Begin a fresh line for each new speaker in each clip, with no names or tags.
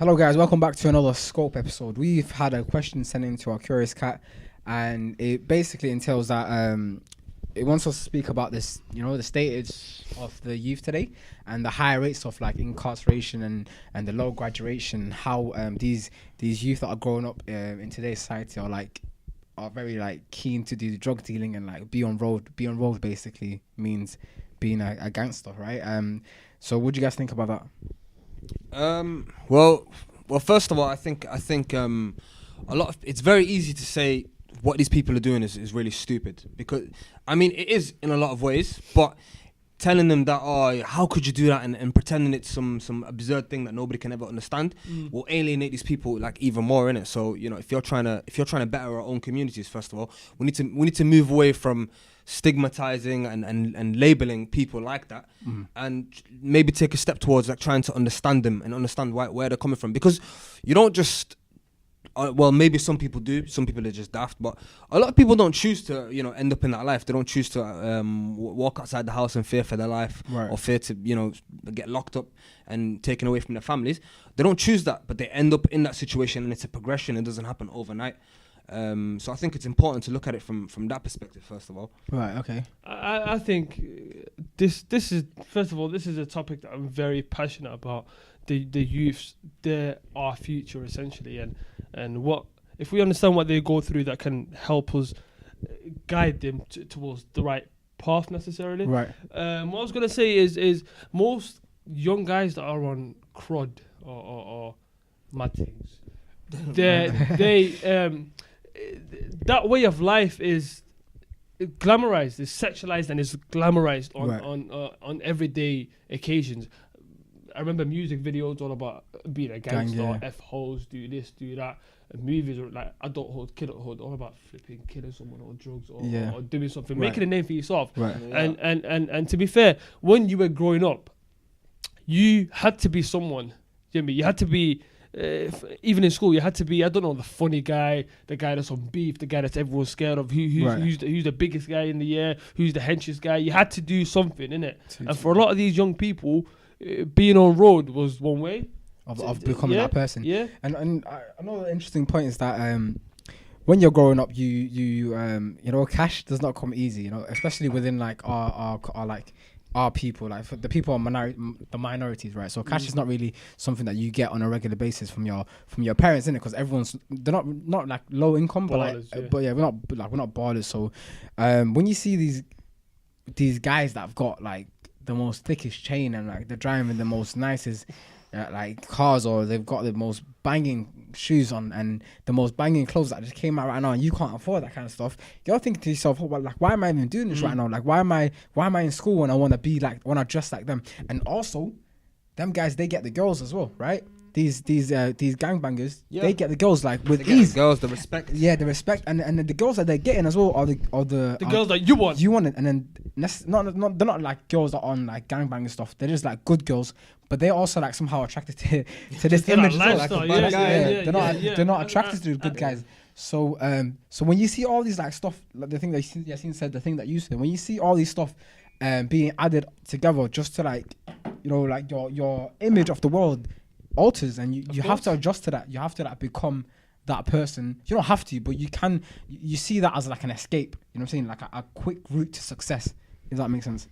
Hello guys, welcome back to another Scope episode. We've had a question sent in to our Curious Cat, and it basically entails that it wants us to speak about this, the stage of the youth today and the high rates of like incarceration and the low graduation, how these youth that are growing up in today's society are very like keen to do drug dealing and like be on road basically means being a gangster, right? So what do you guys think about that?
Well, first of all, I think it's very easy to say what these people are doing is really stupid, because I mean it is in a lot of ways, but telling them that how could you do that and pretending it's some absurd thing that nobody can ever understand will alienate these people like even more, innit? So if you're trying to better our own communities, first of all, we need to move away from stigmatizing and labeling people like that, and maybe take a step towards like trying to understand them and understand where they're coming from, because you don't just maybe some people do, some people are just daft, but a lot of people don't choose to end up in that life. They don't choose to walk outside the house in fear for their life, right, or fear to get locked up and taken away from their families. They don't choose that, but they end up in that situation, and it's a progression. It doesn't happen overnight. So I think it's important to look at it from that perspective, first of all.
Right, okay.
I think this is, first of all, this is a topic that I'm very passionate about. The youths, they're our future essentially, and what if we understand what they go through, that can help us guide them towards the right path necessarily.
Right.
What I was gonna say is most young guys that are on crud or mad things, that way of life is glamorized, is sexualized, and is glamorized on everyday occasions. I remember music videos all about being a gangster, F-hoes, do this, do that. And movies are like adulthood, kidulthood, all about flipping, killing someone or drugs or doing something, making a name for yourself.
Right.
Yeah. And to be fair, when you were growing up, you had to be someone. You had to be, even in school, you had to be, I don't know, the funny guy, the guy that's on beef, the guy that everyone's scared of, who's the biggest guy in the year, who's the henchiest guy. You had to do something, innit? And for a lot of these young people, being on road was one way
of becoming that person.
Yeah.
And another interesting point is that when you're growing up, you cash does not come easy, especially within like our people, like for the people on the minorities, right? So cash is not really something that you get on a regular basis from your parents, innit? Because they're not like low income, ballers, but we're not ballers. So when you see these guys that have got like the most thickest chain and like they're driving the most nicest like cars, or they've got the most banging shoes on and the most banging clothes that just came out right now, and you can't afford that kind of stuff, you're thinking to yourself, why am I even doing this right now? Like why am I in school when I want to dress like them? And also them guys, they get the girls as well, right? These gangbangers, they get the girls like with ease.
The girls, the respect.
Yeah, the respect, and the girls that they're getting as well are the
girls that you want.
You want it, and then they're not like girls that are on like gangbanging stuff. They're just like good girls, but they're also like somehow attracted to this image as well. Like a bad guy. They're not attracted to good guys. So when you see all these like stuff, like the thing that Yasin said, the thing that you said, when you see all these stuff being added together just to like like your image of the world alters, and you have to adjust to that. You have to like become that person. You don't have to, but you can. You see that as like an escape. You know what I'm saying? Like a quick route to success. If that makes sense.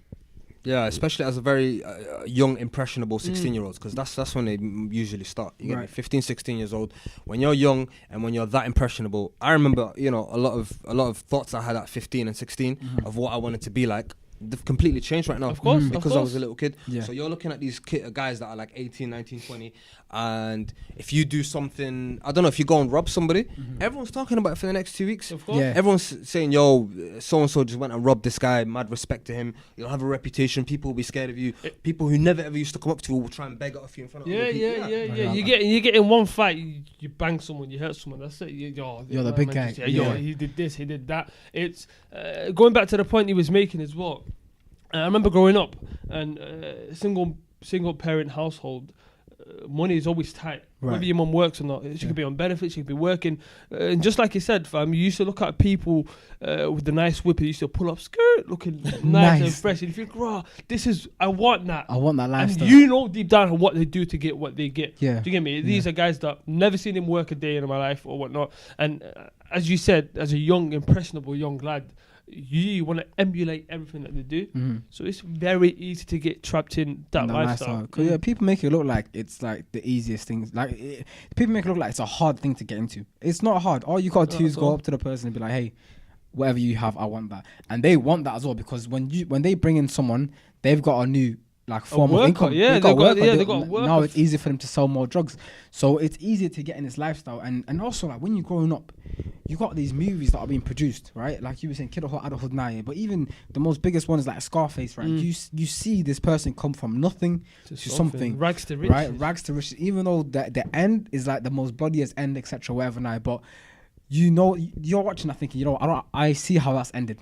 Yeah, especially as a very young, impressionable 16-year-olds, because that's when they usually start. You get 15, 16 years old. When you're young and when you're that impressionable, I remember a lot of thoughts I had at 15 and 16 of what I wanted to be like. They've completely changed right now,
of course,
because I was a little kid.
Yeah.
So you're looking at these guys that are like 18, 19, 20, and if you do something, I don't know, if you go and rob somebody, everyone's talking about it for the next 2 weeks.
Of course.
Yeah.
Everyone's saying, yo, so-and-so just went and robbed this guy, mad respect to him, you'll have a reputation, people will be scared of you, people who never ever used to come up to you will try and beg it off you in front of other people.
Yeah. You get in one fight, you bang someone, you hurt someone, that's it. You're the
big guy.
He did this, he did that. It's going back to the point he was making as well. I remember growing up and single parent household. money is always tight.
Right.
Whether your mum works or not, she could be on benefits, she could be working. And just like you said, fam, you used to look at people with the nice whip, you used to pull up skirt, looking nice and fresh. And you think, raw, I want that.
I want that lifestyle.
And you know deep down what they do to get what they get.
Yeah.
Do you get me? These are guys that never seen him work a day in my life or whatnot. And as you said, as a young, impressionable young lad, you want to emulate everything that they do. So it's very easy to get trapped in that lifestyle.
Because people make it look like it's like the easiest things. People make it look like it's a hard thing to get into. It's not hard. All you got to do is go up to the person and be like, hey, whatever you have, I want that. And they want that as well, because when they bring in someone, they've got a new form of income.
Yeah,
they've got
work.
Now it's easy for them to sell more drugs. So it's easier to get in this lifestyle. And also, like, when you're growing up, you got these movies that are being produced, right? Like you were saying, kidhood, adulthood now, yeah. But even the most biggest ones like Scarface, right? You see this person come from nothing to something.
Rags to riches.
Right? Rags to riches. Even though the end is like the most bloodiest end, etc., whatever now. But you know, you're watching that thinking, I see how that's ended.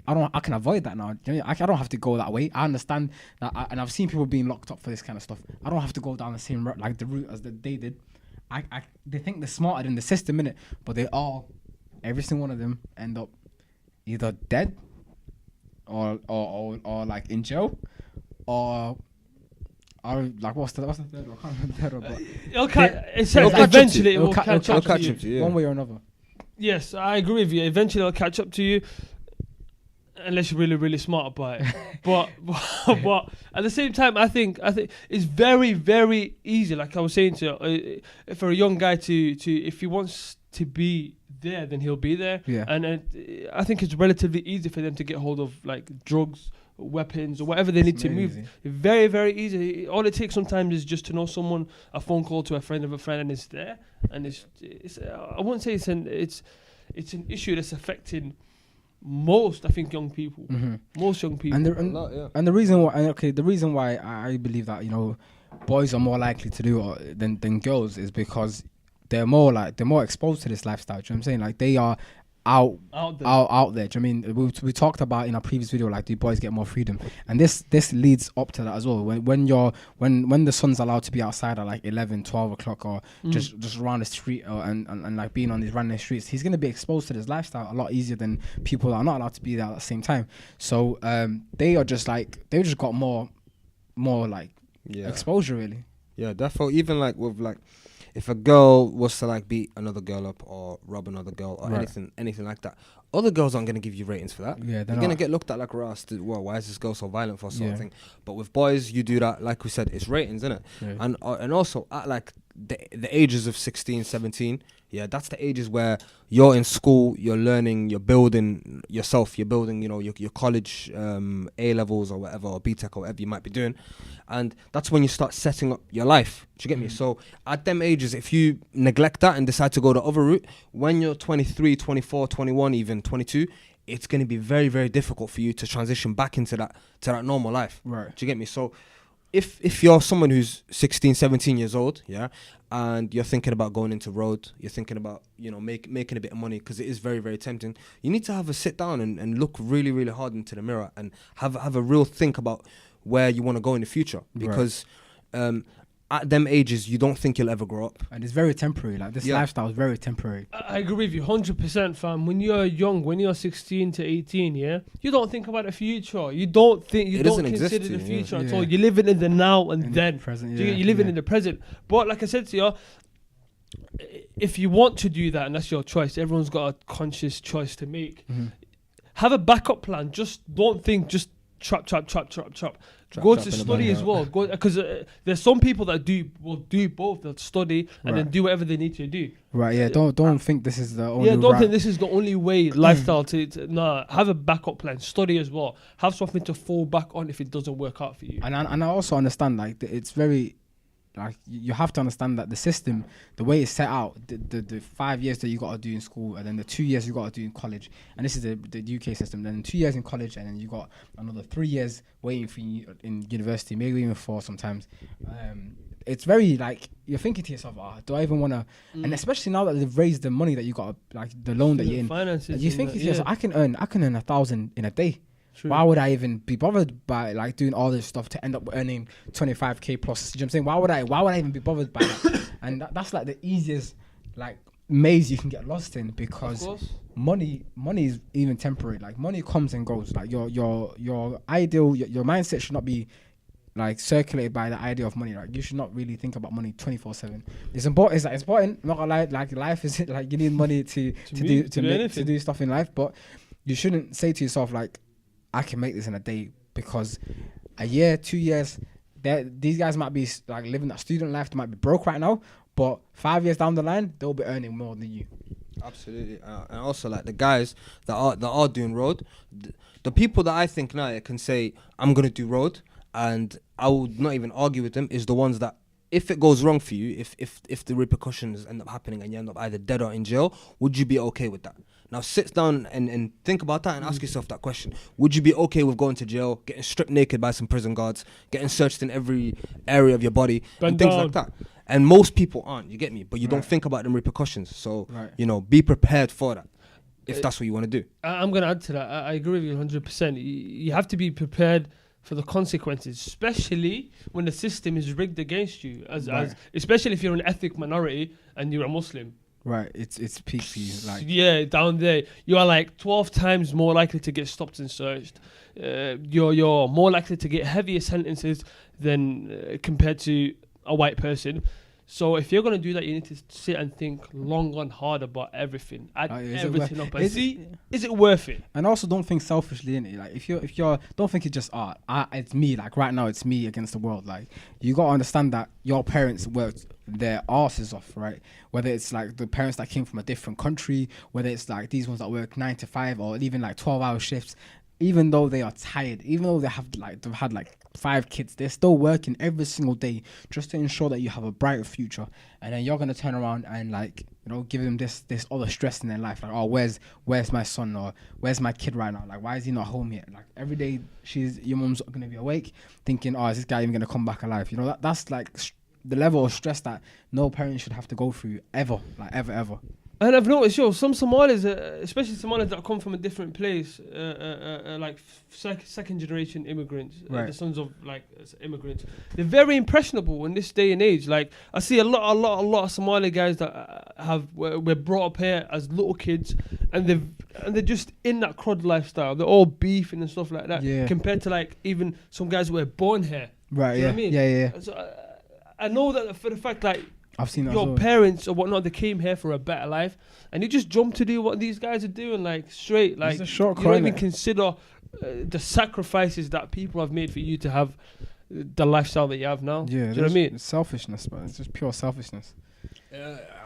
I can avoid that now. I don't have to go that way. I understand that, and I've seen people being locked up for this kind of stuff. I don't have to go down the same route, like the route as they did. They think they're smarter than the system, innit? But they all, every single one of them, end up either dead, or like in jail, or like what's the third one? I can't remember the third one. But
eventually it will
catch up to you,
one way or another.
Yes, I agree with you. Eventually it'll catch up to you. Unless you're really, really smart about it. but at the same time, I think it's very, very easy. Like I was saying to you, for a young guy to if he wants to be there, then he'll be there.
Yeah.
And I think it's relatively easy for them to get hold of like drugs, weapons, or whatever they need to move. Very, very easy. All it takes sometimes is just to know someone, a phone call to a friend of a friend, and it's there. And it's I wouldn't say it's an issue that's affecting most, I think, young people. Most young people.
And the reason why I believe that, boys are more likely to do it than girls is because they're more exposed to this lifestyle. Do you know what I'm saying? Like, they are out there. Do you know what I mean? We talked about in our previous video, like, do boys get more freedom? And this leads up to that as well. When the son's allowed to be outside at like 11, 12 o'clock, or just around the street, and like being on these random streets, he's gonna be exposed to this lifestyle a lot easier than people that are not allowed to be there at the same time. So they've just got more like exposure, really.
Yeah, therefore, even like with like, if a girl was to like beat another girl up or rob another girl or anything like that, other girls aren't going to give you ratings for that. Yeah, they're going to get looked at like, well, why is this girl so violent for sort of thing? But with boys, you do that, like we said, it's ratings, isn't it? Yeah. And also at like the ages of 16, 17, that's the ages where you're in school, you're learning, you're building yourself, you're building, your college A levels or whatever, or BTEC or whatever you might be doing. And that's when you start setting up your life. Do you get me? So at them ages, if you neglect that and decide to go the other route, when you're 23, 24, 21, even 22, it's going to be very, very difficult for you to transition back into that normal life. Right. Do you get me? So if you're someone who's 16, 17 years old, and you're thinking about going into road, you're thinking about, making a bit of money, because it is very, very tempting, you need to have a sit down and look really, really hard into the mirror and have a real think about where you want to go in the future, because at them ages, you don't think you'll ever grow up.
And it's very temporary. Like, this lifestyle is very temporary.
I agree with you 100%, fam. When you're young, when you're 16 to 18, you don't think about the future. You don't consider the future at all. You're living in the now and then.
Present,
you're living in the present. But like I said to you, if you want to do that, and that's your choice, everyone's got a conscious choice to make. Have a backup plan. Just don't think just chop. Go to study as well, because there's some people that will do both. They'll study and then do whatever they need to do.
Right. Yeah. Don't think this is the only.
Don't think this is the only way lifestyle to have a backup plan. Study as well. Have something to fall back on if it doesn't work out for you.
And I also understand, like, it's very, like, you have to understand that the system, the way it's set out, the 5 years that you got to do in school, and then the 2 years you got to do in college, and this is the UK system. Then 2 years in college, and then you got another 3 years waiting for you in university, maybe even 4 sometimes. It's very, like, you're thinking to yourself, do I even want to? And especially now that they've raised the money that you got, like the loan that you're in,
finances,
you think to yourself, I can earn 1,000 in a day.
True.
Why would I even be bothered by like doing all this stuff to end up earning 25k plus? You know what I'm saying? Why would I even be bothered by that? And that's like the easiest like maze you can get lost in, because money is even temporary. Like money comes and goes. Like your ideal, your mindset should not be like circulated by the idea of money. Like you should not really think about money 24/7. It's important. It's important. Not gonna lie. Like life is like you need money to do stuff in life, but you shouldn't say to yourself like, I can make this in a day, because a year, 2 years, these guys might be like living that student life. They might be broke right now, but 5 years down the line, they'll be earning more than you.
Absolutely, and also like the guys that are doing road, the people that I think now can say I'm gonna do road, and I would not even argue with them, is the ones that if it goes wrong for you, if the repercussions end up happening and you end up either dead or in jail, would you be okay with that? Now sit down and think about that and ask yourself that question. Would you be okay with going to jail, getting stripped naked by some prison guards, getting searched in every area of your body, and things like that? And most people aren't, you get me? But you don't think about them repercussions. So, be prepared for that, if that's what you want to do.
I'm going to add to that. I agree with you 100%. You have to be prepared for the consequences, especially when the system is rigged against you, as especially if you're an ethnic minority and you're a Muslim.
Right, it's peak for you. Like
down there, you are like 12 times more likely to get stopped and searched. You're more likely to get heavier sentences than compared to a white person. So if you're gonna do that, you need to sit and think long and hard about everything. Add everything up and see, is it worth it?
And also don't think selfishly in it. Like if you're don't think it's just it's me. Like right now, it's me against the world. Like you gotta understand that your parents worked their asses off, right? Whether it's like the parents that came from a different country, whether it's like these ones that work 9 to 5 or even like 12-hour shifts. Even though they are tired, even though they've had like 5 kids, they're still working every single day just to ensure that you have a brighter future. And then you're gonna turn around and like, give them this other stress in their life. Like, oh, where's my son, or where's my kid right now? Like, why is he not home yet? Like every day your mum's gonna be awake thinking, oh, is this guy even gonna come back alive? That's like the level of stress that no parent should have to go through ever.
And I've noticed, some Somalis, especially Somalis that come from a different place, like second generation immigrants, the sons of like immigrants, they're very impressionable in this day and age. Like I see a lot of Somali guys that were brought up here as little kids, and they're just in that crud lifestyle. They're all beefing and stuff like that. Yeah. Compared to like even some guys who were born here.
Right.
Do you know what I mean?
Yeah.
So I know that for the fact like.
I've seen that
your parents or whatnot, they came here for a better life, and you just jump to do what these guys are doing, like straight. Like you don't even consider the sacrifices that people have made for you to have the lifestyle that you have now.
Yeah,
do you know what I mean?
It's selfishness, man. It's just pure selfishness.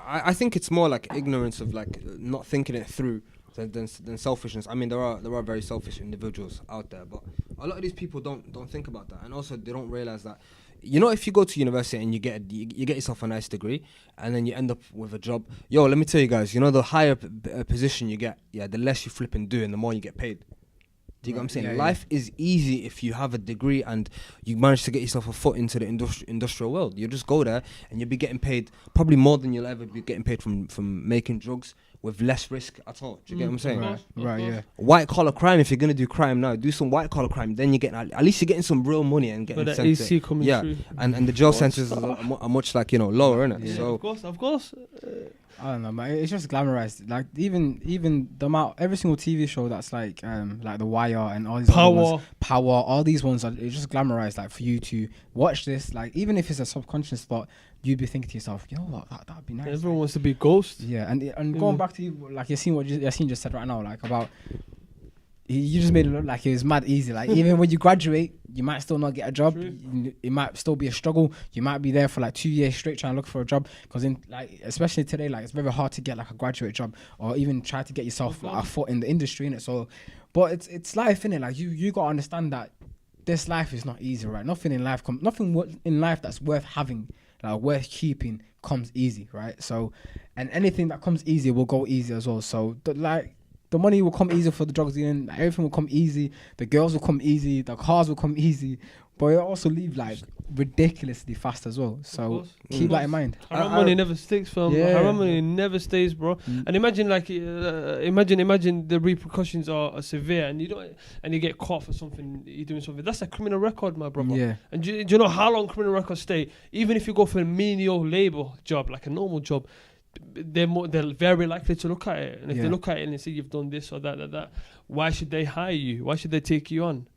I think it's more like ignorance of like not thinking it through than selfishness. I mean, there are very selfish individuals out there, but a lot of these people don't think about that, and also they don't realize that. If you go to university and you get yourself a nice degree, and then you end up with a job. Let me tell you guys, the higher position you get, the less you flip and do, and the more you get paid. Do you get what I'm saying? Yeah, life is easy if you have a degree and you manage to get yourself a foot into the industrial world. You just go there and you'll be getting paid probably more than you'll ever be getting paid from making drugs with less risk at all. Do you get what I'm saying?
Right, yeah.
White collar crime, if you're going to do crime now, do some white collar crime, then at least you're getting some real money and getting
sent AC coming through.
And the jail sentences are much like, lower, innit?
Yeah,
so
of course.
I don't know, man. It's just glamorized. Like even the amount, every single TV show that's like The Wire and all these Power, all these ones it's just glamorized. Like for you to watch this, like even if it's a subconscious thought, you'd be thinking to yourself, what, that'd be nice.
Everyone wants to be ghost.
Yeah, and going back to like Yassine, what Yassine just said right now, like about. You just made it look like it was mad easy. Like even when you graduate, you might still not get a job. It might still be a struggle. You might be there for like 2 years straight trying to look for a job. Because especially today, like it's very hard to get like a graduate job or even try to get yourself like, a foot in the industry, innit? So, but it's life, innit? Like you gotta understand that this life is not easy, right? Nothing in life that's worth having, like worth keeping, comes easy, right? So, and anything that comes easy will go easy as well. So, the money will come easy for the drugs dealing. Everything will come easy. The girls will come easy. The cars will come easy. but it also leave like ridiculously fast as well. So
course.
keep that in mind.
Haram money never sticks, fam.
Yeah.
Haram money never stays, bro. And imagine like imagine the repercussions are severe, and you get caught for something, you're doing something. That's a criminal record, my brother.
Yeah.
And do you know how long criminal records stay? Even if you go for a menial labor job, like a normal job, they're very likely to look at it. And if they look at it and they see you've done this or that, why should they hire you? Why should they take you on?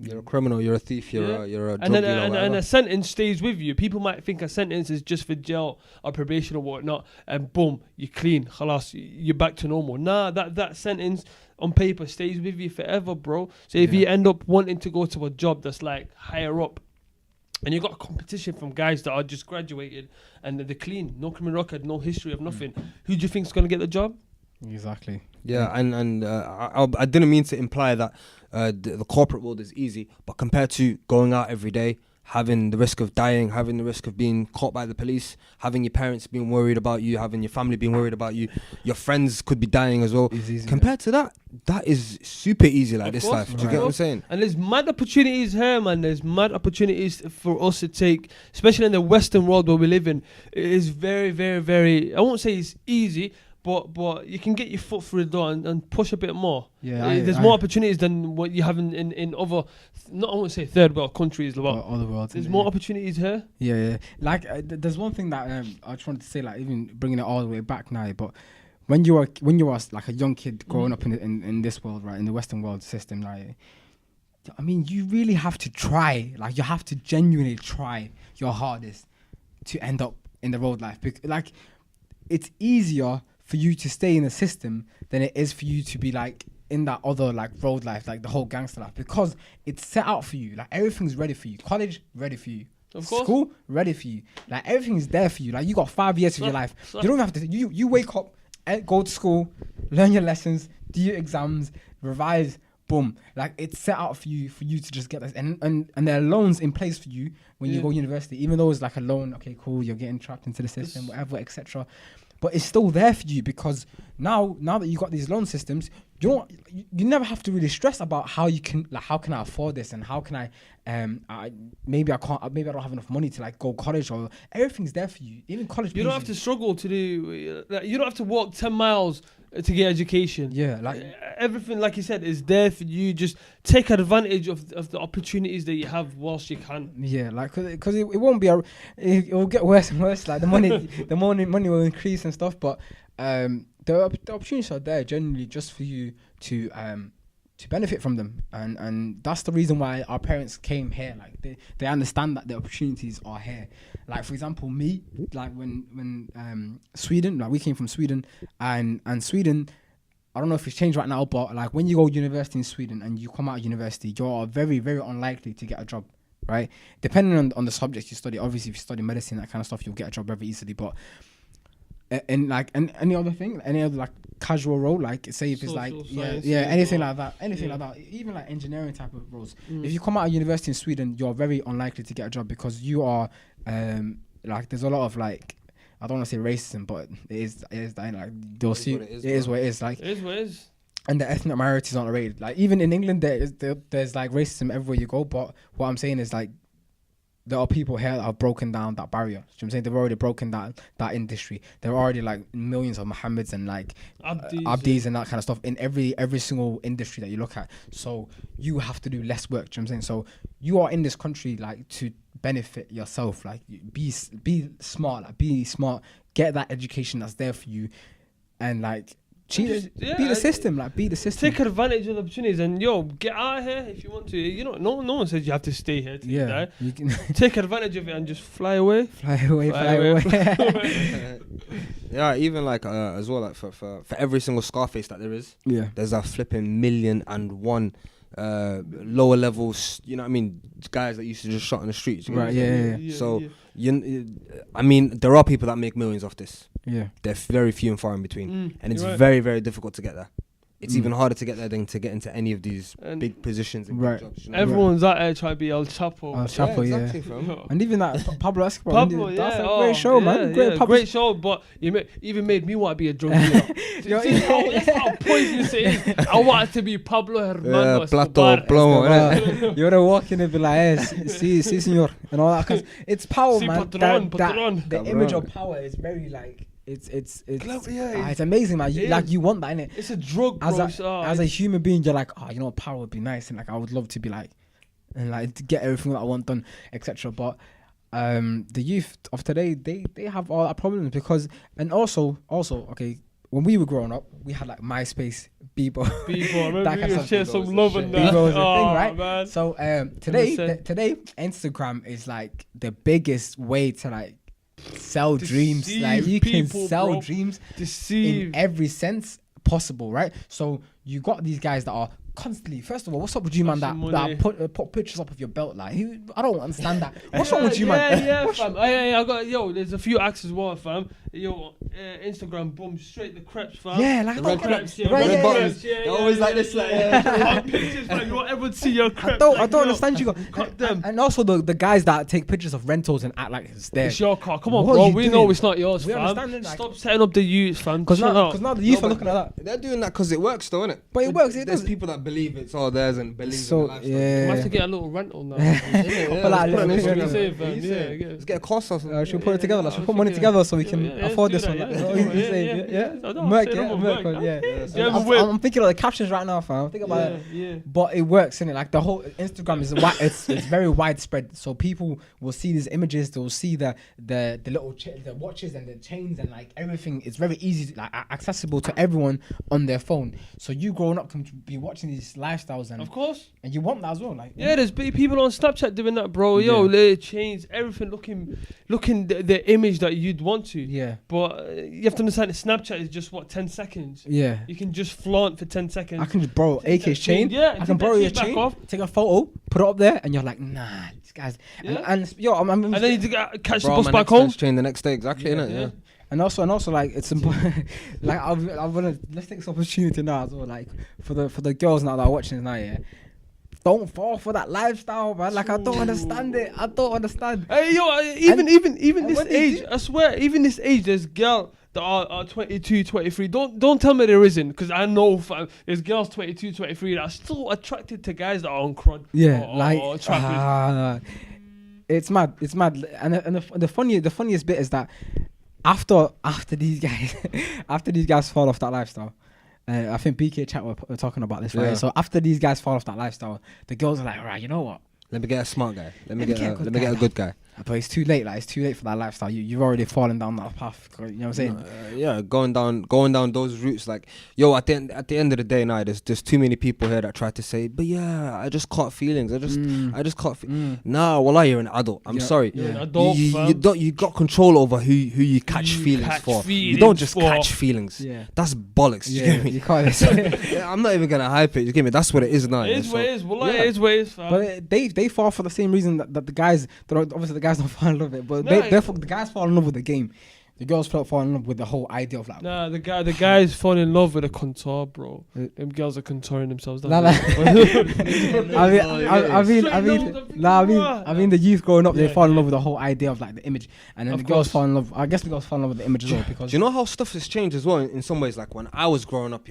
You're a criminal, you're a thief, you're a drug
and then,
dealer,
and a sentence stays with you. People might think a sentence is just for jail or probation or whatnot, and boom, you're clean. Khalas, you're back to normal. Nah, that sentence on paper stays with you forever, bro. So if you end up wanting to go to a job that's like higher up, and you got a competition from guys that are just graduated and they're clean, no criminal record, no history of nothing, who do you think's gonna get the job?
Exactly.
Yeah, and I didn't mean to imply that the corporate world is easy, but compared to going out every day, having the risk of dying, having the risk of being caught by the police, having your parents being worried about you, having your family being worried about you, your friends could be dying as well. Compared to that is super easy, like this life. Do you get what I'm saying?
And there's mad opportunities here, man. There's mad opportunities for us to take, especially in the Western world where we live in. It is very, very, very, I won't say it's easy, but you can get your foot through the door and push a bit more.
Yeah,
there's more opportunities than what you have in other, not I won't say third world countries, but
other worlds.
There's more opportunities here.
Yeah. Like there's one thing that I just wanted to say, like even bringing it all the way back now, but when you are like a young kid growing up in this world, right, in the Western world system, like, I mean, you really have to try. Like you have to genuinely try your hardest to end up in the road life. Like it's easier for you to stay in the system than it is for you to be like in that other like road life, like the whole gangster life, because it's set out for you. Like everything's ready for you. College ready for you.
Of course.
School ready for you. Like everything's there for you. Like you got 5 years of your life. You don't have to. You wake up, go to school, learn your lessons, do your exams, revise. Boom. Like it's set out for you to just get this, and there are loans in place for you when you go to university. Even though it's like a loan, okay, cool, you're getting trapped into the system, whatever, etc. But it's still there for you because now that you got these loan systems, you never have to really stress about how can I afford this, and how can I maybe I don't have enough money to like go college, or everything's there for you. Even college,
you don't have to struggle to do. You don't have to walk 10 miles to get education.
Yeah, like
everything, like you said, is there for you. Just take advantage of the opportunities that you have whilst you can.
Yeah, like because it won't be it will get worse and worse. Like the money will increase and stuff, but the opportunities are there generally just for you to benefit from them, and that's the reason why our parents came here. Like they understand that the opportunities are here. Like for example, me, like when Sweden, like we came from Sweden, and Sweden, I don't know if it's changed right now, but like when you go to university in Sweden and you come out of university, you're very, very unlikely to get a job, right? Depending on the subject you study. Obviously, if you study medicine, that kind of stuff, you'll get a job very easily, but and any other thing, any other like casual role, like say if it's like anything like that, like that, even like engineering type of roles. If you come out of university in Sweden, you're very unlikely to get a job because you are like there's a lot of like, I don't want to say racism, but it is that like they'll see it is what it is, like
it is what it is.
And the ethnic minorities aren't rated. Like even in England, there's like racism everywhere you go. But what I'm saying is like, there are people here that have broken down that barrier. You know what I'm saying? They've already broken that industry. There are already like millions of Mohammeds and like Abdis and that kind of stuff in every single industry that you look at. So you have to do less work. Do you know what I'm saying? So you are in this country like to benefit yourself. Like be smart. Like be smart. Get that education that's there for you, and like be the system. Like be the system.
Take advantage of the opportunities and get out of here if you want to. You know, no one says you have to stay here till you die. You can take advantage of it and just fly away.
Fly away.
Yeah, even like as well, like for every single Scarface that there is, there's a flipping 1,000,001 lower levels. You know what I mean? Guys that used to just shot on the streets.
Right. Yeah.
So I mean, there are people that make millions off this.
Yeah,
they're very few and far in between, and it's
right.
very, very difficult to get there. it's even harder to get there than to get into any of these big positions and big jobs. You know?
Everyone's out there trying to be El Chapo.
El Chapo,
exactly, fam.
And even that Pablo Escobar,
Pablo,
that's a great show, man. Great
show, but you even made me want to be a drug dealer. That's how poisonous it is. I want to be Pablo Hermano Escobar.
Plomo. You're gonna walk in and be like, hey, si, senor, and all that, because it's power, man.
Patron.
The image of power is very like. It's amazing, man. You want that, innit?
It's a drug, bro.
As a human being, you're like, oh, you know, power would be nice, and like I would love to be like, and like to get everything that I want done, etc. But the youth of today, they have all that problems because, and also, okay, when we were growing up, we had like MySpace, Bebo.
I remember you share some love and that.
Bebo was a thing, right?
Man.
So today, Instagram is like the biggest way to like sell dreams. Like you can sell dreams in every sense possible, right? So you got these guys that are constantly, first of all, what's up with you, man, that put pictures up of your belt? Like, I don't understand that. What's wrong with you, man?
Yeah, fam. I got, there's a few acts as well, fam. Instagram, boom, straight the crepes, fam.
Yeah, like
the
red
crepes,
red buttons. They're always like this, like
pictures, man. You won't ever see your crepes.
I don't understand you. And also the guys that take pictures of rentals and act like it's theirs.
It's your car. Come on, bro. We know it's not yours, fam. Stop setting up the youths, fam.
Because now the youth are looking at that.
They're doing that because it works, though, innit?
But it works.
There's people that believe it's all theirs and believe in the lifestyle.
You have to get a little rental now.
Let's get a course or something.
Should we put it together? Should we put money together so we can afford this one? I'm thinking of the captions right now, fam. Think about it. But it works, innit? Like the whole Instagram is it's very widespread. So people will see these images. They'll see the little the watches and the chains and like everything. It's very easy, like accessible to everyone on their phone. So you growing up can be watching these lifestyles and
of course,
and you want that as well. Like
there's people on Snapchat doing that, bro. They change everything, looking the image that you'd want to.
Yeah.
But you have to understand that Snapchat is just 10 seconds.
Yeah.
You can just flaunt for 10 seconds.
I can just borrow AK's chain.
Yeah.
I can borrow your chain. Take a photo, put it up there, and you're like, nah, these guys.
Yeah.
And
then you catch the bus back home.
Chain the next day, exactly, innit?
Yeah. And also, like it's important. Like I wanna let's take this opportunity now as well. Like for the girls now that are watching this now, yeah. Don't fall for that lifestyle, man. Like I don't understand it. I don't understand.
Hey, even this age, I swear, even this age, there's girls that are 22, 23. Don't tell me there isn't, because I know there's girls 22, 23 that are still attracted to guys that are on crud.
Yeah, it's mad. It's mad. And the funniest bit is that after these guys fall off that lifestyle. I think BK chat were talking about this, right? Yeah. So after these guys fall off that lifestyle, the girls are like, right, you know what?
Let me get a smart guy. Let me get a good guy.
But it's too late. Like it's too late for that lifestyle. You've already fallen down that path. You know what I'm saying?
Going down those routes. Like, at the end of the day, now there's too many people here that try to say, but I just caught feelings. I just caught. Nah, wallah, you're an adult. I'm sorry.
You're an adult.
You got control over who you catch feelings for. You don't just catch feelings. Yeah. That's bollocks. You get me? You can't. I'm not even gonna hype it. You get me? That's what it is now.
It is what it is. Wallah, it is what it is.
But they fall for the same reason that the guys. Obviously, the guys don't fall in love with it, but the guys fall in love with the game. The girls fall in love with the whole idea of like.
Nah, the guys fall in love with a contour, bro. Them girls are contouring themselves.
I mean, the youth growing up, they fall in love with the whole idea of like the image, and then the girls fall in love. I guess the girls fall in love with the image as well because.
Do you know how stuff has changed as well in some ways? Like when I was growing up,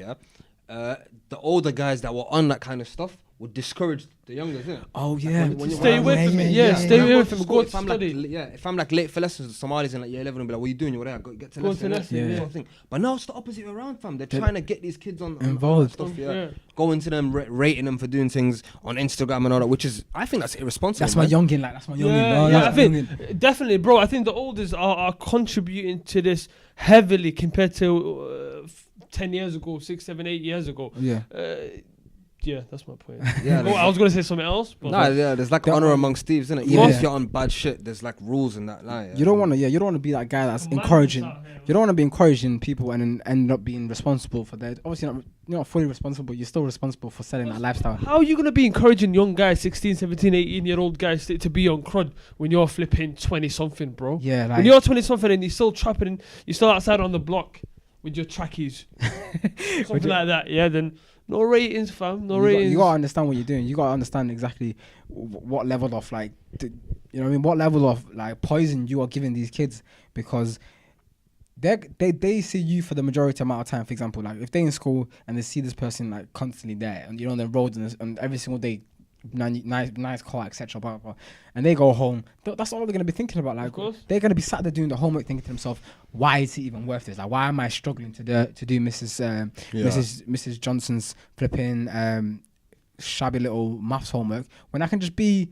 the older guys that were on that kind of stuff would discourage the younger, isn't it?
Oh yeah,
when stay away from it. Stay away from it. Go to study.
If I'm like late for lessons, Somalis in like year 11 will be like, "What are you doing? You're there. Get to lesson." Sort of thing. But now it's the opposite way around, fam. They're trying to get these kids involved. On stuff, going to them, rating them for doing things on Instagram and all that, which is, I think that's irresponsible.
That's my youngin. Like that's my youngin.
I think definitely, bro. I think the oldest are contributing to this heavily compared to 10 years ago, 6, 7, 8 years ago. Yeah, that's my point. I was going to say something else. But
there's like honor amongst thieves, isn't it? Even if you're on bad shit, there's like rules in that line.
You don't want to be that guy that's encouraging. You don't want to be encouraging people and then end up being responsible for that. Obviously, you're not fully responsible. You're still responsible for selling that lifestyle.
How are you going to be encouraging young guys, 16, 17, 18-year-old guys to be on crud when you're flipping 20-something, bro?
Yeah,
when you're 20-something and you're still trapping, you're still outside on the block. with your trackies, something like that. Yeah, then no ratings, fam. No
you
ratings.
You gotta understand what you're doing. You gotta understand exactly what level of like, you know what I mean? What level of like poison you are giving these kids, because they see you for the majority amount of time. For example, like if they're in school and they see this person like constantly there, and you know on the roads and every single day, nice car, etc. Blah, blah, blah, and they go home, that's all they're gonna be thinking about. Like they're gonna be sat there doing the homework, thinking to themselves, why is it even worth this? Like why am I struggling to do Mrs. Johnson's flipping shabby little maths homework when I can just be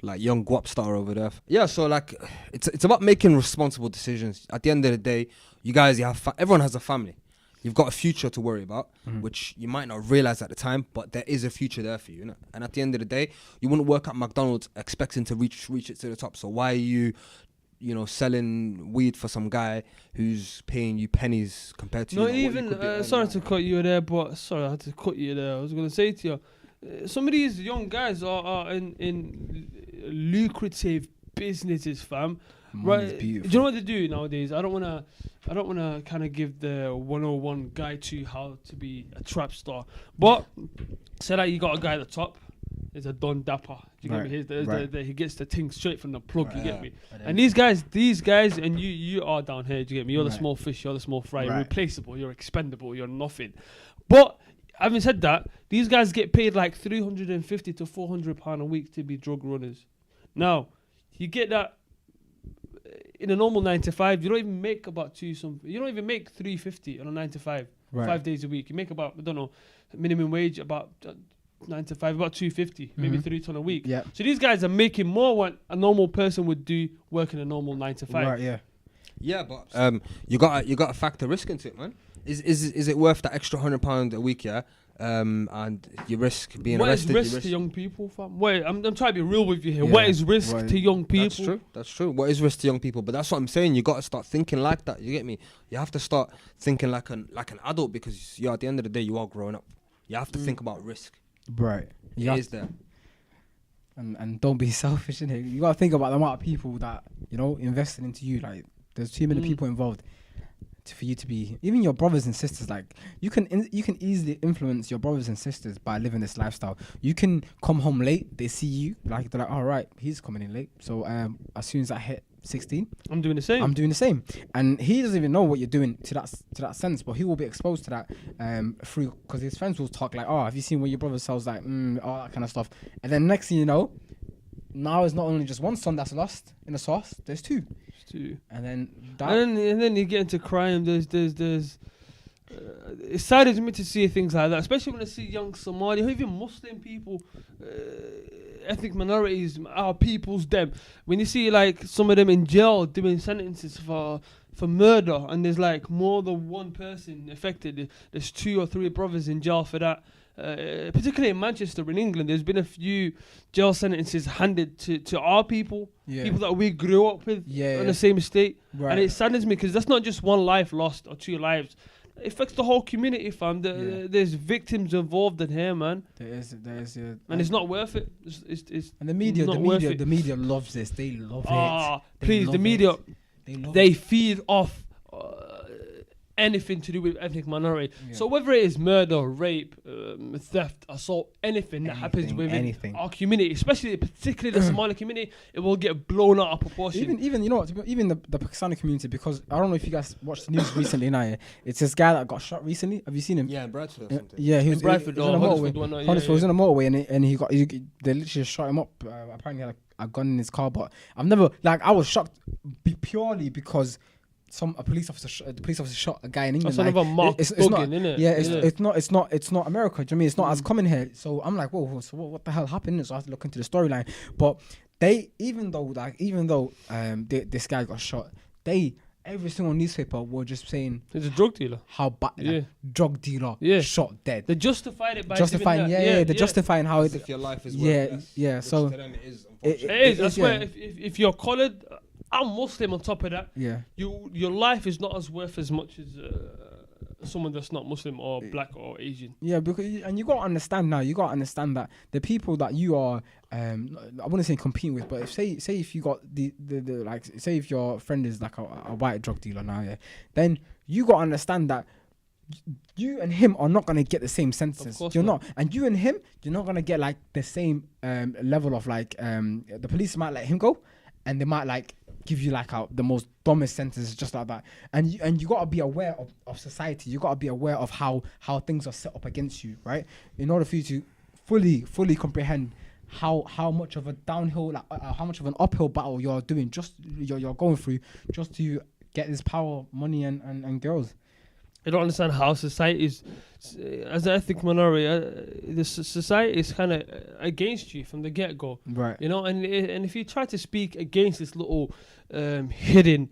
like young guap star over there. Yeah, so like it's about making responsible decisions. At the end of the day, you guys, everyone has a family. You've got a future to worry about, which you might not realize at the time, but there is a future there for you. Innit? And at the end of the day, you wouldn't work at McDonald's expecting to reach it to the top. So why are you selling weed for some guy who's paying you pennies compared to
not even? Sorry to cut you there, but I had to cut you there. I was gonna say to you, some of these young guys are in lucrative businesses, fam. Right? Do you know what they do nowadays? I don't wanna kind of give the 101 guide to how to be a trap star, but say that you got a guy at the top. Is a Don Dapper. Do you get me? He gets the thing straight from the plug. You get me? And these guys, and you are down here. Do you get me? You're the small fish. You're the small fry. You're replaceable. You're expendable. You're nothing. But having said that, these guys get paid like £350 to £400 a week to be drug runners. Now, you get that in a normal 9 to 5. You don't even make about you don't even make £350 on a 9 to 5. 5 days a week. You make about, I don't know, minimum wage about 9 to 5, about 250, maybe 3 ton a week. Yeah. So these guys are making more what a normal person would do working a normal 9 to 5.
Right. Yeah. Yeah, but you got to factor risk into it, man. Is it worth that extra £100 a week? Yeah. And you risk being arrested.
What is risk to young people, fam? Wait, I'm trying to be real with you here. Yeah. What is risk to young people?
That's true. What is risk to young people? But that's what I'm saying. You got to start thinking like that. You get me? You have to start thinking like an adult, because at the end of the day, you are growing up. You have to think about risk.
Right.
It is there.
And don't be selfish in it. You got to think about the amount of people that, invested into you. Like, there's too many people involved for you to be, even your brothers and sisters. Like, you can easily influence your brothers and sisters by living this lifestyle. You can come home late, they see you, like, they're like, all right, he's coming in late. So as soon as I hit 16,
I'm doing the same. And
he doesn't even know what you're doing to that sense, but he will be exposed to that through, because his friends will talk like, oh, have you seen what your brother sells, like all that kind of stuff. And then next thing you know, now it's not only just one son that's lost in the sauce, there's two. And then
you get into crime. There's it saddens me to see things like that, especially when I see young Somali or even Muslim people, ethnic minorities, our peoples, them. When you see like some of them in jail doing sentences for murder, and there's like more than one person affected. There's 2 or 3 brothers in jail for that. Particularly in Manchester, in England, there's been a few jail sentences handed to our people, people that we grew up with on the same estate. Right. And it saddens me because that's not just one life lost or 2 lives. It affects the whole community, fam. There's victims involved in here, man. There is, and it's not worth it. It's
and the media loves this. They love it.
Please, the media, they feed off anything to do with ethnic minority. So whether it is murder, rape, theft, assault, anything that happens within our community, especially particularly the Somali community, it will get blown out of proportion.
Even you know what? Even the Pakistani community, because I don't know if you guys watched the news recently. Now, it's this guy that got shot recently. Have you seen him?
Yeah, in Bradford or something.
Yeah, he was
in Bradford.
He was on the motorway. He was on the motorway, and he they literally just shot him up. Apparently, he had a gun in his car. But I was shocked purely because a police officer shot a guy in England.
That's another mark bugging, innit?
Yeah, it's not America. Do you know what I mean? It's not as common here. So I'm like, whoa, so what the hell happened? So I have to look into the storyline. But even though this guy got shot, every single newspaper were just saying
he's a drug dealer.
How bad? Drug dealer shot dead.
They justified it by
they're justifying how
it. If your life is worth less,
so
to them it is.
It is. I swear, if you're coloured, I'm Muslim on top of that.
Yeah.
Your life is not as worth as much as someone that's not Muslim or black or Asian.
Yeah, because and you gotta understand now. You gotta understand that the people that you are, I wouldn't say competing with, but say if you got the like, say if your friend is like a white drug dealer now, yeah, then you gotta understand that you and him are not gonna get the same sentences. You're not, and you and him, you're not gonna get like the same level of like the police might let him go, and they might like give you like the most dumbest sentences just like that. And you gotta be aware of society. You gotta be aware of how things are set up against you, right? In order for you to fully comprehend how much of a downhill, like how much of an uphill battle you're doing, you're going through just to get this power, money, and girls.
I don't understand how society is, as an ethnic minority, the society is kind of against you from the get-go.
Right.
You know, and if you try to speak against this little hidden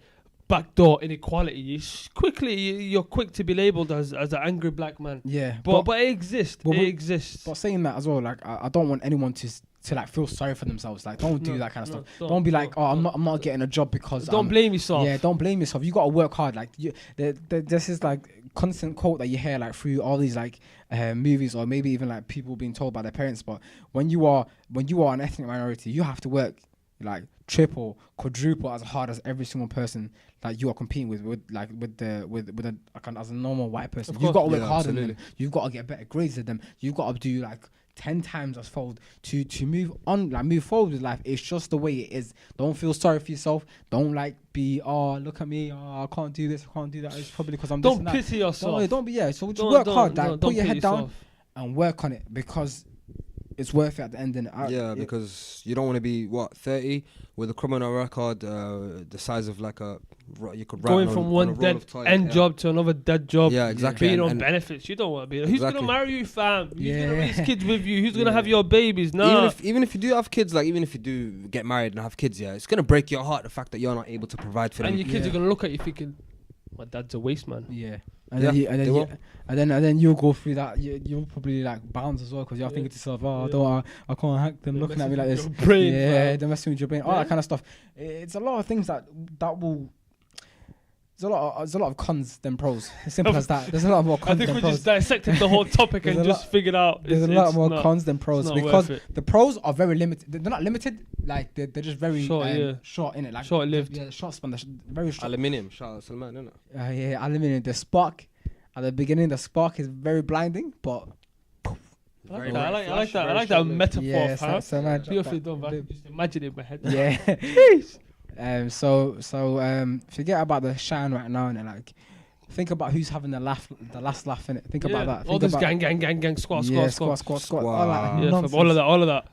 backdoor inequality, you're quick to be labelled as an angry black man.
Yeah.
But it exists. It exists.
But saying that as well, like I don't want anyone to like feel sorry for themselves. Like don't do that kind of stuff. Don't be like, I'm not getting a job because
don't blame yourself.
Yeah, don't blame yourself. You gotta work hard. Like this is like constant quote that you hear like through all these like movies, or maybe even like people being told by their parents. But when you are an ethnic minority, you have to work like triple, quadruple as hard as every single person that you are competing with as a normal white person. You've got to work harder than them. You've got to get better grades than them. You've got to do like 10 times as fold to move on, like move forward with life. It's just the way it is. Don't feel sorry for yourself. Don't like be, look at me, I can't do this, I can't do that. It's probably because I'm
don't pity yourself.
Don't be, so just work hard. Like put your head down and work on it, because it's worth it at the end.
Because you don't want to be 30 with a criminal record the size of like you could
going from one dead end job to another dead job.
Yeah, exactly.
Being on benefits, you don't want to be. Who's gonna marry you, fam? Who's gonna raise kids with you? Who's gonna have your babies? Nah.
Even if you do have kids, like even if you do get married and have kids, it's gonna break your heart the fact that you're not able to provide for them.
And your kids are gonna look at you thinking, my dad's a waste man.
Yeah. And then you'll go through that. You'll probably like bounce as well, because you're thinking to yourself, I can't hack them. Looking at me like this.
Brain,
they're messing with your brain. All that kind of stuff. It's a lot of things that will. There's a lot of cons than pros. As simple as that. There's a lot more cons than pros.
I think we just dissected the whole topic and just figured out.
There's a lot more cons than pros, because the pros are very limited. They're not limited. Like they're just very short in it. Like
short-lived.
Yeah, short span. Very short.
Aluminium. Shout out Salman, isn't it?
Aluminium. The spark at the beginning. The spark is very blinding, but.
I like that metaphor.
Yeah, so
beautifully done. I can just imagine it in my head.
Yeah. So forget about the shine right now, and like think about who's having the last laugh in it. Think about that.
All this gang, squat.
All
of that.